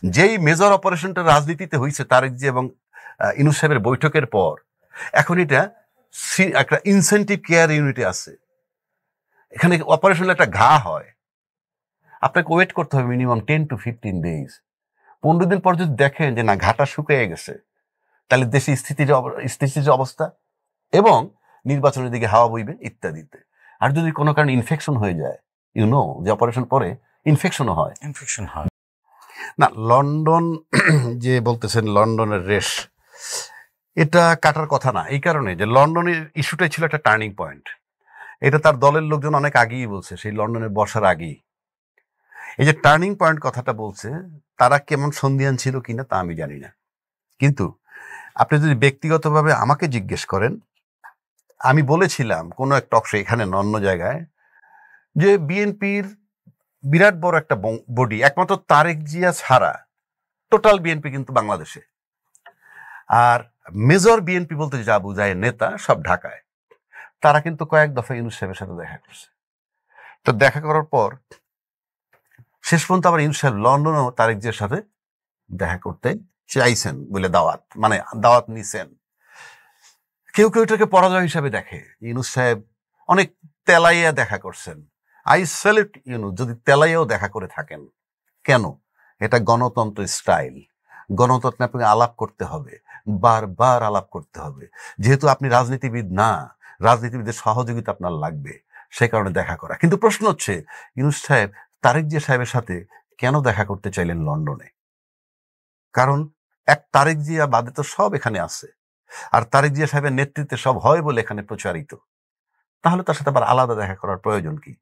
যেই মেজর অপারেশনটা রাজনীতিতে হয়েছে তারেক জি এবং ইউনূস সাহেবের বৈঠকের পর, এখন এটা একটা ইনসেন্টিভ কেয়ার ইউনিটে আছে। এখানে অপারেশন একটা ঘা হয়, আপনাকে ওয়েট করতে হবে মিনিমাম 10 to 15 days। 15 দিন পর যদি দেখেন যে না ঘাটা শুকিয়ে গেছে, তাহলে দেশে স্থিতির অবস্থা এবং নির্বাচনের দিকে হাওয়া বইবে ইত্যাদিতে। আর যদি কোনো কারণে ইনফেকশন হয়ে যায়, যে অপারেশন পরে ইনফেকশনও হয় না। লন্ডন যে বলতেছেন লন্ডনের রেশ, এটা কাটার কথা না, এই কারণে যে লন্ডনের ইস্যুটাই ছিল একটা টার্নিং পয়েন্ট। এটা তার দলের লোকজন অনেক আগেই বলছে, সেই লন্ডনের বসার আগেই। এই যে টার্নিং পয়েন্ট কথাটা বলছে, তারা কেমন সন্দিহান ছিল কিনা তা আমি জানি না, কিন্তু আপনি যদি ব্যক্তিগতভাবে আমাকে জিজ্ঞেস করেন, আমি বলেছিলাম কোনো এক টকশো এখানে অন্য জায়গায় যে বিএনপির বিরাট বড় একটা বডি, একমাত্র তারেক জিয়া ছাড়া টোটাল বিএনপি কিন্তু বাংলাদেশে, আর মেজর বিএনপি বলতে যা বোঝায় নেতা সব ঢাকায়। তারা কিন্তু কয়েক দফা ইউনূস সাহেবের সাথে দেখা করছে। তো দেখা করার পর শেষ পর্যন্ত আবার ইউনূস সাহেব লন্ডনেও তারেক জিয়ার সাথে দেখা করতে চাইছেন বলে দাওয়াত নিছেন। কেউ কেউ এটাকে পরাজয় হিসাবে দেখে। ইউনূস সাহেব অনেক তেলাইয়া দেখা করছেন। আই স্যালুট ইউনূস যদি তেলাইয়াও দেখা করে থাকেন। কেন? এটা গণতন্ত্র স্টাইল। গণতন্ত্রে আপনাকে আলাপ করতে হবে, বারবার আলাপ করতে হবে। যেহেতু আপনি রাজনীতিবিদ না, রাজনীতিবিদের সহযোগিতা আপনার লাগবে, সে কারণে দেখা করা। কিন্তু প্রশ্ন হচ্ছে ইউনূস সাহেব তারেক জিয়া সাহেবের সাথে কেন দেখা করতে চাইলেন লন্ডনে? কারণ এক তারেক জিয়া বাদে তো সব এখানে আছে, আর তারেক জিয়া সাহেবের নেতৃত্বে সব হয় বলে এখানে প্রচারিত। তাহলে তার সাথে আবার আলাদা দেখা করার প্রয়োজন কি?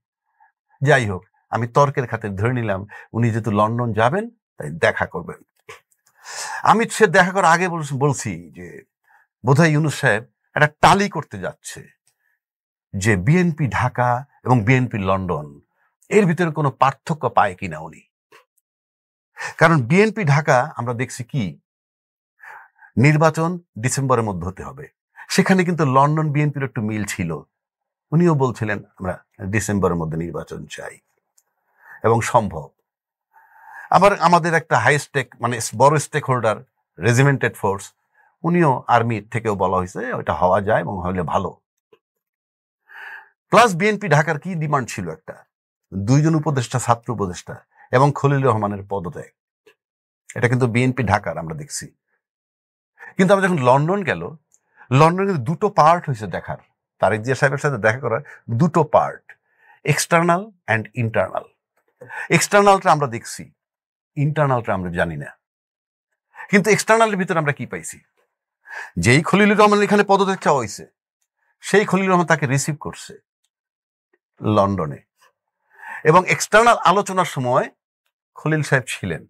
যাই হোক, আমি তর্কের খাতিরে ধরে নিলাম উনি যেহেতু লন্ডন যাবেন তাই দেখা করবেন। আমি সে দেখা করার আগে বলছি যে বোধহয় ইউনূস সাহেব একটা টালি করতে যাচ্ছে যে বিএনপি ঢাকা এবং বিএনপি লন্ডন এর ভিতরে কোনো পার্থক্য পায় কিনা উনি। কারণ বিএনপি ঢাকা আমরা দেখছি কি, নির্বাচন ডিসেম্বরের মধ্যে হতে হবে, সেখানে কিন্তু লন্ডন বিএনপির একটু মিল ছিল। উনিও বলছিলেন আমরা ডিসেম্বরের মধ্যে নির্বাচন চাই এবং সম্ভব। আবার আমাদের একটা হাই স্টেক বড় স্টেক হোল্ডার রেজিমেন্টেড ফোর্স, উনিও আর্মি থেকেও বলা হয়েছে ওইটা হওয়া যায় এবং হলে ভালো। প্লাস বিএনপি ঢাকার কি ডিমান্ড ছিল, একটা 2 জন উপদেষ্টা, ছাত্র উপদেষ্টা এবং খলিলুর রহমানের পদত্যাগ। এটা কিন্তু বিএনপি ঢাকার আমরা দেখছি। কিন্তু আমরা যখন লন্ডন গেল, লন্ডনে কিন্তু 2টো পার্ট হয়েছে দেখার। তারেক জিয়া সাহেবের সাথে দেখা করার 2টো পার্ট, এক্সটার্নাল অ্যান্ড ইন্টারনাল। এক্সটার্নালটা আমরা দেখছি, ইন্টারনালটা আমরা জানি না। কিন্তু এক্সটার্নালের ভিতরে আমরা কি পাইছি? যেই খলিলুর রহমান এখানে পদত্যাগ চাওয়া হয়েছে, সেই খলিলুর রহমান তাকে রিসিভ করছে লন্ডনে, এবং এক্সটার্নাল আলোচনার সময় খলিল সাহেব ছিলেন।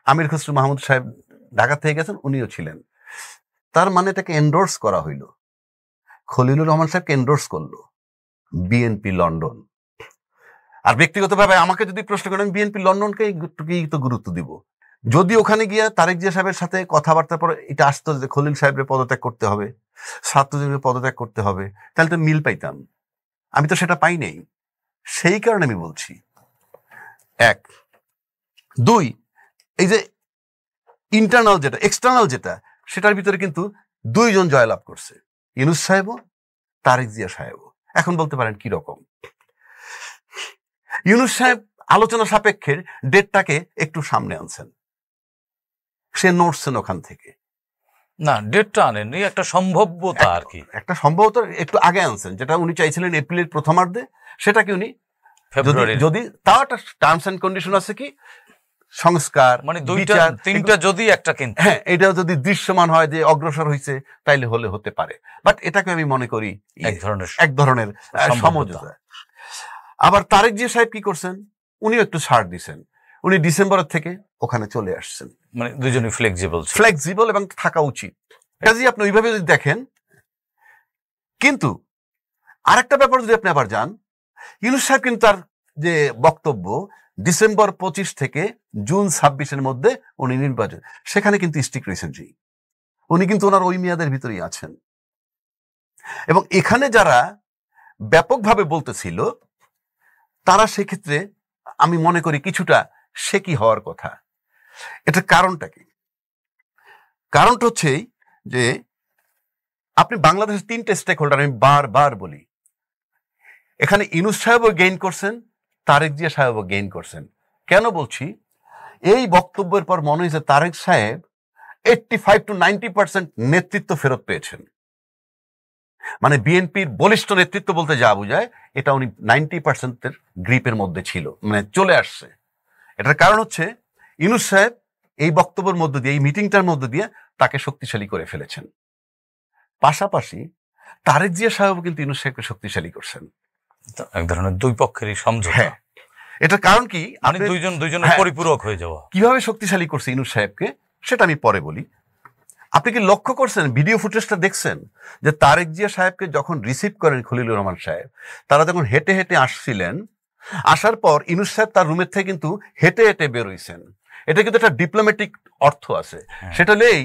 আমির খসরু মাহমুদ সাহেব ঢাকা থেকে গেছেন, উনিও ছিলেন। তার মানে এটাকে এন্ডোর্স করা হইল, খলিলুর রহমান সাহেবকে এন্ডোর্স করলো বিএনপি লন্ডন। আর ব্যক্তিগতভাবে আমাকে যদি প্রশ্ন করেন, বিএনপি লন্ডনকে তো গুরুত্ব দিব। যদি ওখানে গিয়ে তারেক জিয়া সাহেবের সাথে কথাবার্তার পর এটা আসতো যে খলিল সাহেবের পদত্যাগ করতে হবে, ছাত্রদের পদত্যাগ করতে হবে, তাহলে তো মিল পাইতাম। আমি তো সেটা পাই নাই, সেই কারণে আমি বলছি। 1, 2, এই যে ইন্টারনাল যেটা, এক্সটার্নাল যেটা, সেটার ভিতরে কিন্তু 2 জন জয়লাভ করছে, ইউনূস সাহেবও তারেক জিয়া সাহেবও। এখন বলতে পারেন কি রকম? ইউনূস সাহেব আলোচনা সাপেক্ষে ডেটটাকে একটু সামনে আনছেন, সে নড়ছেন ওখান থেকে। না, ডেটটা আনেননি, একটা সম্ভাব্যতা আর কি, একটা সম্ভবত একটু আগে আনছেন, যেটা উনি চাইছিলেন এপ্রিলের প্রথমার্ধে, সেটাকে উনি ফেব্রুয়ারি, যদি তাও একটা টার্মস এন্ড কন্ডিশন আছে কি সংস্কার, মানে 2-3টা যদি একটা, কিন্তু হ্যাঁ, এটা যদি দৃশ্যমান হয় যে অগ্রসর হয়েছে, তাইলে হতে পারে। বাট এটাকে আমি মনে করি এক ধরনের সমঝোতা। আবার তারেক জিয়া সাহেব কি করছেন, উনিও একটু ছাড় দিছেন, উনি ডিসেম্বরের থেকে ওখানে চলে আসছেন। মানে দুজনই ফ্লেক্সিবল এবং থাকা উচিত। কাজেই আপনি ওইভাবে যদি দেখেন। কিন্তু আরেকটা ব্যাপার যদি আপনি আবার যান, ইউনূস সাহেব কিন্তু তার যে বক্তব্য ডিসেম্বর 25 থেকে জুন 26-এর মধ্যে উনি নির্বাচন, সেখানে কিন্তু স্টিক রিসেন্টলি উনি কিন্তু ওনার ওই মেয়াদের ভিতরেই আছেন। এবং এখানে যারা ব্যাপকভাবে বলতেছিল, তারা সেক্ষেত্রে আমি মনে করি কিছুটা শেকি হওয়ার কথা। এটার কারণটা কি? কারণটা হচ্ছে যে আপনি বাংলাদেশের 3টে স্টেক হোল্ডার, আমি বারবার বলি, এখানে ইউনূস সাহেবও গেইন করছেন, তারেক জিয়া সাহেবও গেইন করছেন। কেন বলছি? এই বক্তব্যের পর মনে হয়েছে তারেক সাহেব 85-90% নেতৃত্ব ফেরত পেয়েছেন। মানে বিএনপির বলিষ্ঠ নেতৃত্ব বলতে যা বোঝায়, এটা উনি 90% গ্রিপের মধ্যে ছিল, মানে চলে আসছে। এটার কারণ হচ্ছে ইউনূস সাহেব এই বক্তব্যের মধ্য দিয়ে, এই মিটিংটার মধ্য দিয়ে তাকে শক্তিশালী করে ফেলেছেন। পাশাপাশি তারেক জিয়া সাহেব কিন্তু ইউনূস সাহেবকে শক্তিশালী করছেন। এক ধরনের দুই পক্ষেরই সমঝোতা। হ্যাঁ, এটার কারণ কি? মানে দুইজনের পরিপূরক হয়ে যাওয়া। কিভাবে শক্তিশালী করছে ইউনূস সাহেবকে সেটা আমি পরে বলি। আপনি কি লক্ষ্য করছেন, ভিডিও ফুটেজটা দেখছেন, যে তারেক জিয়া সাহেবকে যখন রিসিভ করেন খলিলুর রহমান সাহেব, তারা যখন হেঁটে হেঁটে আসছিলেন, আসার পর ইউনূস সাহেব তার রুমের থেকে কিন্তু হেঁটে হেঁটে বেরোইছেন। এটা কিন্তু একটা ডিপ্লোম্যাটিক অর্থ আছে। সেটা হলেই,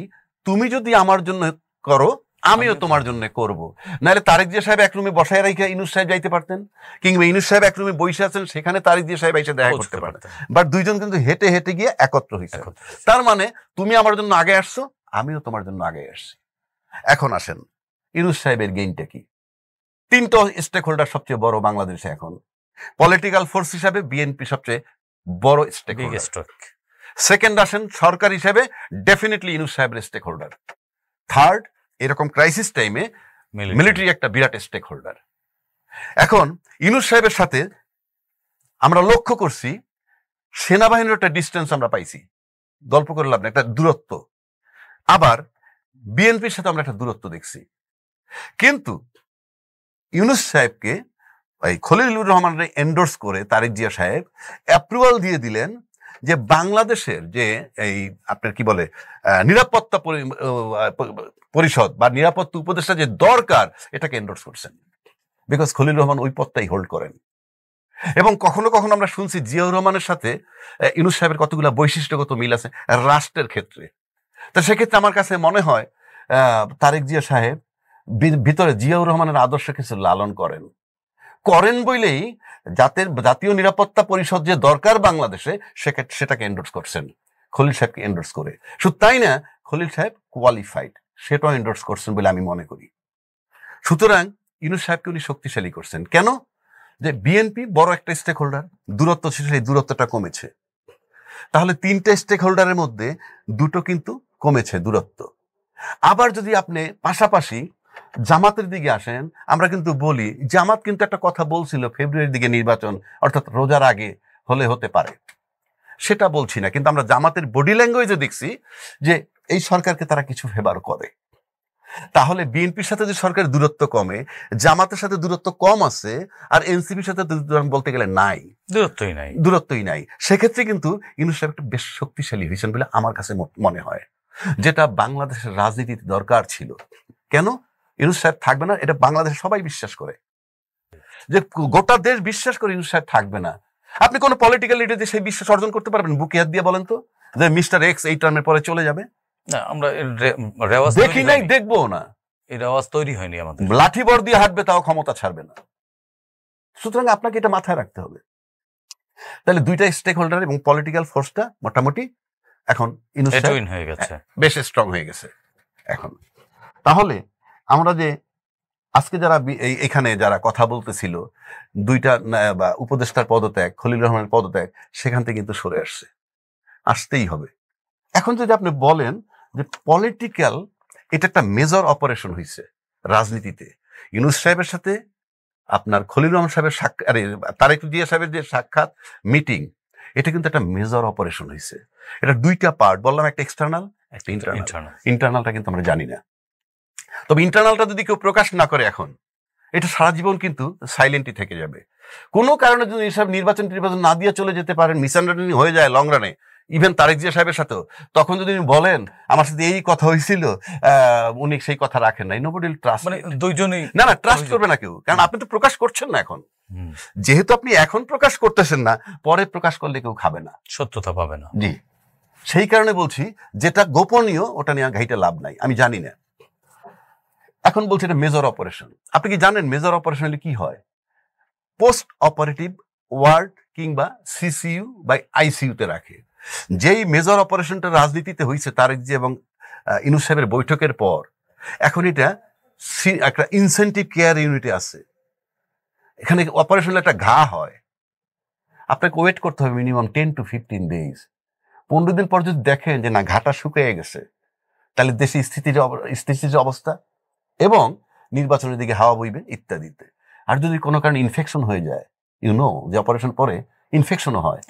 তুমি যদি আমার জন্য করো, আমিও তোমার জন্য করব। নাহলে তারেক জিয়া সাহেব এক রুমে বসায় রেখে ইউনূস সাহেব যাইতে পারতেন, কিংবা ইউনূস সাহেব এক রুমে বসে আছেন, সেখানে তারেক জিয়া সাহেব এসে দেখা করতে পারতেন। বাট দুইজন কিন্তু হেঁটে হেঁটে গিয়ে একত্র হয়েছে। তার মানে তুমি আমার জন্য আগে আসছো, আমিও তোমার জন্য আগে আসছি। এখন আসেন, ইউনূস সাহেবের গেইনটা কি? 3টা স্টেক হোল্ডার সবচেয়ে বড় বাংলাদেশে এখন। পলিটিক্যাল ফোর্স হিসাবে বিএনপি সবচেয়ে বড় স্টেক হোল্ডার। সেকেন্ড আসেন সরকার হিসেবে, ডেফিনেটলি ইউনূস সাহেবের স্টেক হোল্ডার। থার্ড, এরকম ক্রাইসিস টাইমে মিলিটারি একটা বিরাট স্টেক হোল্ডার। এখন ইউনূস সাহেবের সাথে আমরা লক্ষ্য করছি সেনাবাহিনীর একটা ডিস্টেন্স আমরা পাইছি, গল্প করে লাভ না, একটা দূরত্ব। আবার বিএনপির সাথে আমরা একটা দূরত্ব দেখছি। কিন্তু ইউনূস সাহেবকে এই খলিলুর রহমানের এন্ডোর্স করে তারেক জিয়া সাহেব অ্যাপ্রুভাল দিয়ে দিলেন যে বাংলাদেশের যে এই আপনার কি বলে নিরাপত্তা পরিষদ বা নিরাপত্তা উপদেষ্টা যে দরকার, এটাকে এন্ডোর্স করছেন। বিকজ খলিলুর রহমান ওই পদটাই হোল্ড করেন। এবং কখনো কখনো আমরা শুনছি জিয়াউর রহমানের সাথে ইউনূস সাহেবের কতগুলো বৈশিষ্ট্যগত মিল আছে রাষ্ট্রের ক্ষেত্রে। তো সেক্ষেত্রে আমার কাছে মনে হয় তারেক জিয়া সাহেব ভিতরে জিয়াউর রহমানের আদর্শ কিছু লালন করেন বলেই জাতীয় নিরাপত্তা পরিষদ যে দরকার বাংলাদেশে, সেটাকে এন্ডোর্স করছেন, খলিল সাহেবকে এন্ডোর্স করে। শুধু তাই না, খলিল সাহেব কোয়ালিফাইড, সেটাও এন্ডোর্স করছেন বলে আমি মনে করি। সুতরাং ইউনূস সাহেবকে উনি শক্তিশালী করছেন। কেন? যে বিএনপি বড় একটা স্টেক হোল্ডার, দূরত্ব ছিল, সেই দূরত্বটা কমেছে। তাহলে 3টে স্টেক হোল্ডারের মধ্যে 2টো কিন্তু কমেছে দূরত্ব। আবার যদি আপনি পাশাপাশি জামাতের দিকে আসেন, আমরা কিন্তু বলি জামাত কিন্তু একটা কথা বলছিল ফেব্রুয়ারির দিকে নির্বাচন, অর্থাৎ রোজার আগে হতে পারে, সেটা বলছি না, কিন্তু আমরা জামাতের বডি ল্যাঙ্গুয়েজে দেখছি যে এই সরকারকে তারা কিছু ফেভার করে। তাহলে বিএনপির সাথে যে সরকারের দূরত্ব কমে, জামাতের সাথে দূরত্ব কম আছে, আর এনসিপির সাথে বলতে গেলে দূরত্বই নাই। সেক্ষেত্রে কিন্তু ইউনূস সাহেব বেশ শক্তিশালী হয়েছেন বলে আমার কাছে মনে হয়, যেটা বাংলাদেশের রাজনীতিতে দরকার ছিল। কেন ইউনূস সাহেব থাকবে না, এটা বাংলাদেশে সবাই বিশ্বাস করে, যে গোটা দেশ বিশ্বাস করে ইউনূস সাহেব থাকবে না। আপনি কোন পলিটিক্যাল লিডার সেই বিশ্বাস অর্জন করতে পারবেন বুকে হাত দিয়ে? বলেন তো, যে মিস্টার এক্স এই টার্মের পরে চলে যাবে? না, আমরা দেখি নাই, দেখবো না, এই রেওয়াজ তৈরি হয়নি আমাদের। লাঠি বর দিয়ে হাঁটবে, তাও ক্ষমতা ছাড়বে না। সুতরাং আপনাকে এটা মাথায় রাখতে হবে। তাহলে 2টা স্টেক হোল্ডার এবং পলিটিক্যাল ফোর্সটা মোটামুটি এখন ইউনূস সাহেব হয়ে গেছে, বেশ স্ট্রং হয়ে গেছে এখন। তাহলে আমরা যে আজকে যারা এখানে যারা কথা বলতেছিল 2টা বা উপদেষ্টার পদত্যাগ, খলিল রহমানের পদত্যাগ, সেখান থেকে কিন্তু সরে আসতেই হবে। এখন যদি আপনি বলেন যে পলিটিক্যাল এটা একটা মেজর অপারেশন হয়েছে রাজনীতিতে, ইউনূস সাহেবের সাথে আপনার খলিল রহমান সাহেবের তারেক জিয়া সাহেবের যে সাক্ষাৎ মিটিং, এটা কিন্তু একটা মেজর অপারেশন হয়েছে। এটা 2টা পার্ট বললাম, একটা এক্সটার্নাল, একটা ইন্টারনাল। ইন্টারনালটা কিন্তু আমরা জানি না, তবে ইন্টারনালটা যদি কেউ প্রকাশ না করে এখন, এটা সারা জীবন কিন্তু সাইলেন্টই থেকে যাবে। কোনো কারণে যদি এসব নির্বাচন না দিয়ে চলে যেতে পারেন, মিসআন্ডারস্ট্যান্ডিং হয়ে যায় লং রানে, ইভেন তারেক জিয়া সাহেবের সাথেও, তখন যদি বলেন আমার সাথে এই কথা হয়েছিল, উনি সেই কথা রাখেন নাই, নোবডি উইল ট্রাস্ট। মানে দুইজনই না ট্রাস্ট করবে না কেউ, কারণ আপনি তো প্রকাশ করছেন না এখন। যেহেতু আপনি এখন প্রকাশ করতেছেন না, পরে প্রকাশ করলে কেউ খাবে না, সত্যতা পাবে না। জি, সেই কারণে বলছি যেটা গোপনীয় ওটা নিয়ে ঘাইটে লাভ নাই, আমি জানি না। এখন বলছি এটা মেজর অপারেশন। আপনি কি জানেন মেজর অপারেশন হলে কি হয়? পোস্ট অপারেটিভ ওয়ার্ড কিংবা সিসিইউ বা আইসিইউতে রাখে। যেই মেজর অপারেশনটা রাজনীতিতে হয়েছে তারেক জি এবং ইউনূস সাহেবের বৈঠকের পর এখন এটা একটা ইনসেন্টিভ কেয়ার ইউনিটে আছে। এখানে অপারেশন একটা ঘা হয়, আপনাকে ওয়েট করতে হবে মিনিমাম 10 to 15 days। 15 দিন পর যদি দেখেন যে না ঘাটা শুকিয়ে গেছে, তাহলে দেশে স্থিতির অবস্থা এবং নির্বাচনের দিকে হাওয়া বইবে ইত্যাদিতে। আর যদি কোনো কারণে ইনফেকশন হয়ে যায়, যে অপারেশন পরে ইনফেকশনও হয়,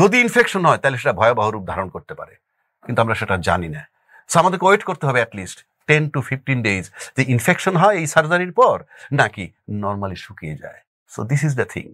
যদি ইনফেকশন হয় তাহলে সেটা ভয়াবহ রূপ ধারণ করতে পারে, কিন্তু আমরা সেটা জানি না। সো আমাদেরকে ওয়েট করতে হবে অ্যাটলিস্ট 10 to 15 days যে ইনফেকশন হয় এই সার্জারির পর নাকি নর্মালি শুকিয়ে যায়। So this is the thing.